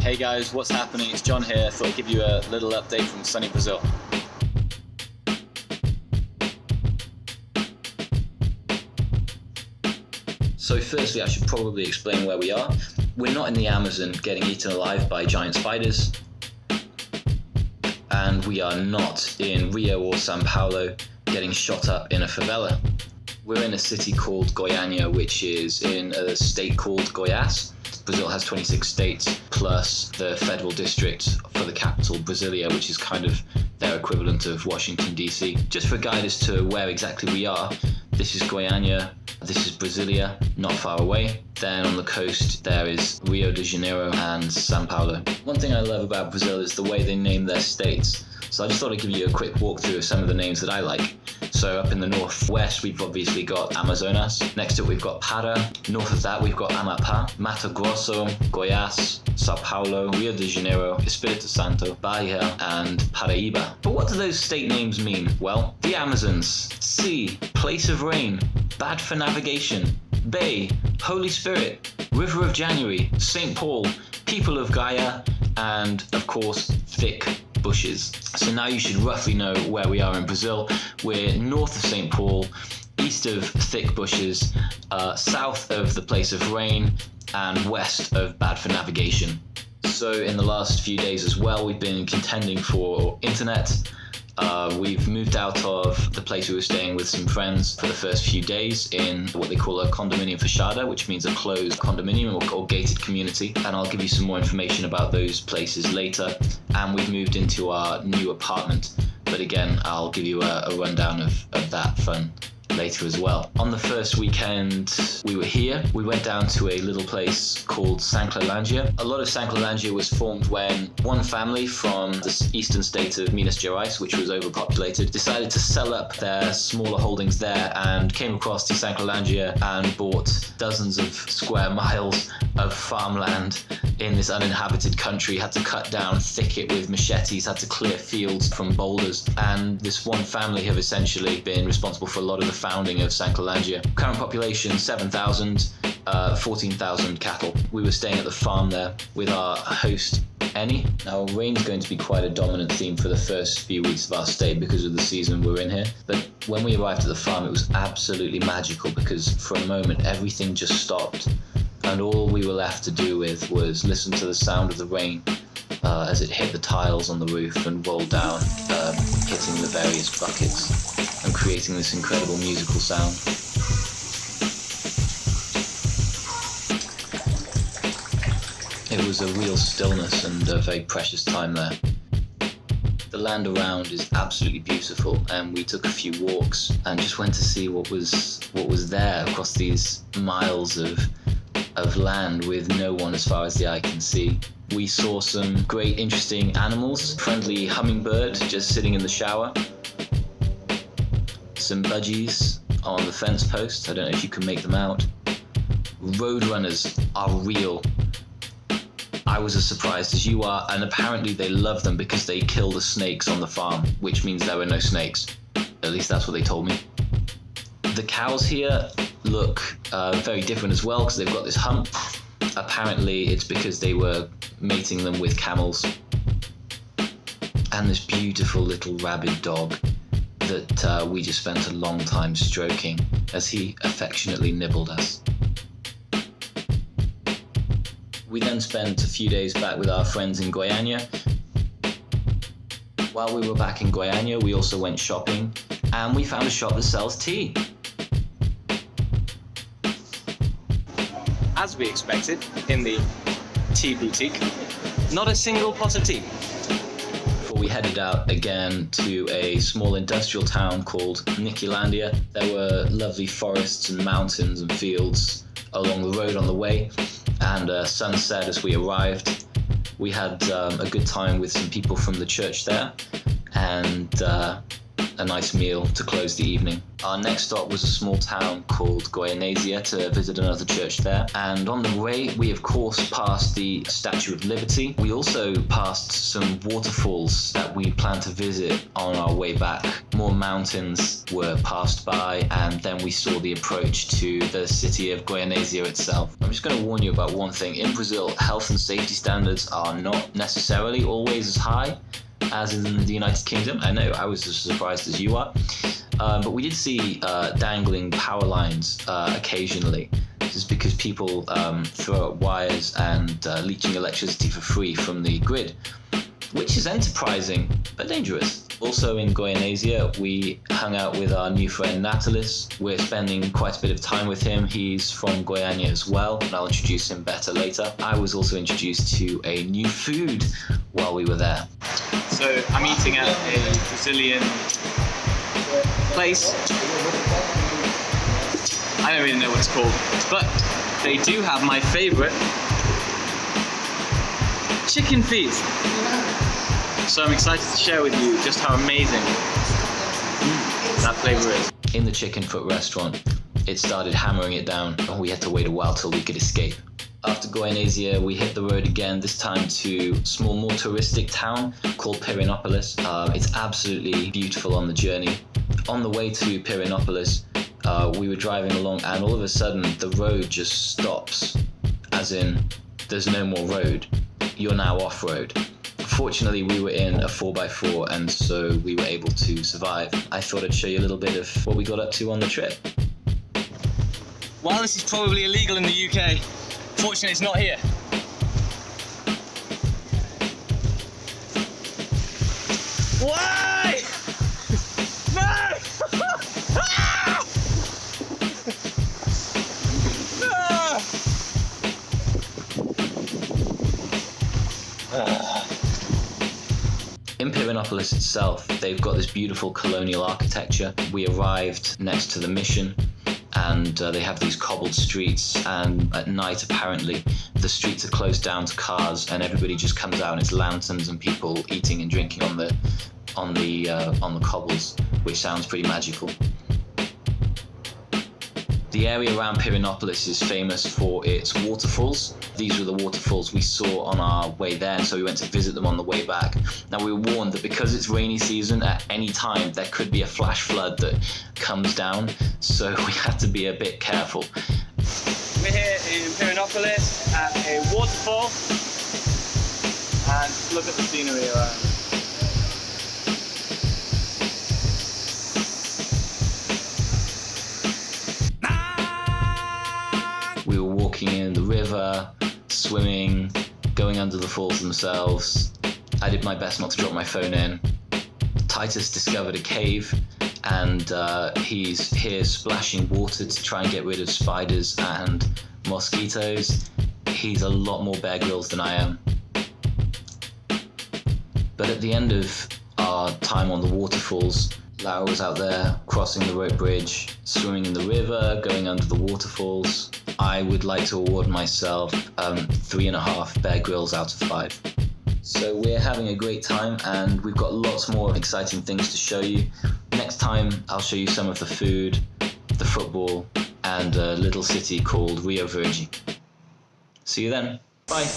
Hey guys, what's happening? It's John here. Thought I'd give you a little update from sunny Brazil. So firstly, I should probably explain where we are. We're not in the Amazon getting eaten alive by giant spiders. And we are not in Rio or Sao Paulo getting shot up in a favela. We're in a city called Goiânia, which is in a state called Goiás. Brazil has 26 states, plus the federal district for the capital, Brasilia, which is kind of their equivalent of Washington, D.C. Just for a guide as to where exactly we are, this is Goiânia, this is Brasilia, not far away. Then on the coast there is Rio de Janeiro and Sao Paulo. One thing I love about Brazil is the way they name their states. So I just thought I'd give you a quick walkthrough of some of the names that I like. So up in the northwest, we've obviously got Amazonas. Next to it, we've got Para. North of that, we've got Amapá, Mato Grosso, Goiás, Sao Paulo, Rio de Janeiro, Espírito Santo, Bahia, and Paraíba. But what do those state names mean? Well, the Amazons, sea, place of rain, bad for navigation, bay, Holy Spirit, River of January, St. Paul, people of Gaia, and of course, thick bushes. So now you should roughly know where we are in Brazil. We're north of St. Paul, east of thick bushes, south of the place of rain, and west of bad for navigation. So in the last few days as well, we've been contending for internet. We've moved out of the place we were staying with some friends for the first few days in what they call a condominium fechada, which means a closed condominium or gated community. And I'll give you some more information about those places later. And we've moved into our new apartment. But again, I'll give you a rundown of that fun later as well. On the first weekend we were here, we went down to a little place called Sanclerlandia. A lot of Sanclerlandia was formed when one family from the eastern state of Minas Gerais, which was overpopulated, decided to sell up their smaller holdings there and came across to Sanclerlandia and bought dozens of square miles of farmland in this uninhabited country, had to cut down thicket with machetes, had to clear fields from boulders, and this one family have essentially been responsible for a lot of the founding of Sanclerlandia. Current population 7,000, 14,000 cattle. We were staying at the farm there with our host Annie. Now rain's going to be quite a dominant theme for the first few weeks of our stay because of the season we're in here, but when we arrived at the farm it was absolutely magical because for a moment everything just stopped and all we were left to do with was listen to the sound of the rain as it hit the tiles on the roof and rolled down, hitting the various buckets and creating this incredible musical sound. It was a real stillness and a very precious time there. The land around is absolutely beautiful and we took a few walks and just went to see what was there across these miles of land with no one as far as the eye can see. We saw some great interesting animals, friendly hummingbird just sitting in the shower, some budgies on the fence post, I don't know if you can make them out. Roadrunners are real. I was as surprised as you are, and apparently they love them because they kill the snakes on the farm, which means there were no snakes. At least that's what they told me. The cows here look very different as well because they've got this hump. Apparently it's because they were mating them with camels. And this beautiful little rabid dog that we just spent a long time stroking as he affectionately nibbled us. We then spent a few days back with our friends in Goiânia. While we were back in Goiânia, we also went shopping and we found a shop that sells tea. As we expected, in the tea boutique, not a single pot of tea. Before we headed out again to a small industrial town called Niquelandia, there were lovely forests and mountains and fields along the road on the way, and sunset as we arrived. We had a good time with some people from the church there, and a nice meal to close the evening. Our next stop was a small town called Goianesia to visit another church there. And on the way, we of course passed the Statue of Liberty. We also passed some waterfalls that we planned to visit on our way back. More mountains were passed by, and then we saw the approach to the city of Goianesia itself. I'm just going to warn you about one thing. In Brazil, health and safety standards are not necessarily always as high as in the United Kingdom. I know, I was as surprised as you are. But we did see dangling power lines occasionally. This is because people throw up wires and leeching electricity for free from the grid, which is enterprising but dangerous. Also in Goianesia, we hung out with our new friend Natalis. We're spending quite a bit of time with him. He's from Goiânia as well, and I'll introduce him better later. I was also introduced to a new food while we were there. So I'm eating at a Brazilian place. I don't really know what it's called, but they do have my favorite chicken feet. So I'm excited to share with you just how amazing that flavor is. In the chicken foot restaurant, it started hammering it down, and we had to wait a while till we could escape. After Goianesia, we hit the road again, this time to a small, more touristic town called Pirinopolis. It's absolutely beautiful on the journey. On the way to Pirinopolis, we were driving along, and all of a sudden the road just stops, as in there's no more road. You're now off-road. Fortunately, we were in a 4x4, and so we were able to survive. I thought I'd show you a little bit of what we got up to on the trip. While this is probably illegal in the UK, fortunately it's not here. Why? No! In Pirinopolis itself, they've got this beautiful colonial architecture. We arrived next to the mission, and they have these cobbled streets, and at night apparently the streets are closed down to cars, and everybody just comes out and it's lanterns and people eating and drinking on the cobbles, which sounds pretty magical. The area around Pirinopolis is famous for its waterfalls. These were the waterfalls we saw on our way there, and so we went to visit them on the way back. Now, we were warned that because it's rainy season, at any time there could be a flash flood that comes down, so we had to be a bit careful. We're here in Pirinopolis at a waterfall, and look at the scenery around. We were walking in the river, swimming, going under the falls themselves. I did my best not to drop my phone in. Titus discovered a cave, and he's here splashing water to try and get rid of spiders and mosquitoes. He's a lot more Bear Grylls than I am. But at the end of our time on the waterfalls, Lara was out there crossing the rope bridge, swimming in the river, going under the waterfalls. I would like to award myself 3.5 Bear Grylls out of 5. So we're having a great time, and we've got lots more exciting things to show you. Next time I'll show you some of the food, the football, and a little city called Rio Verde. See you then. Bye.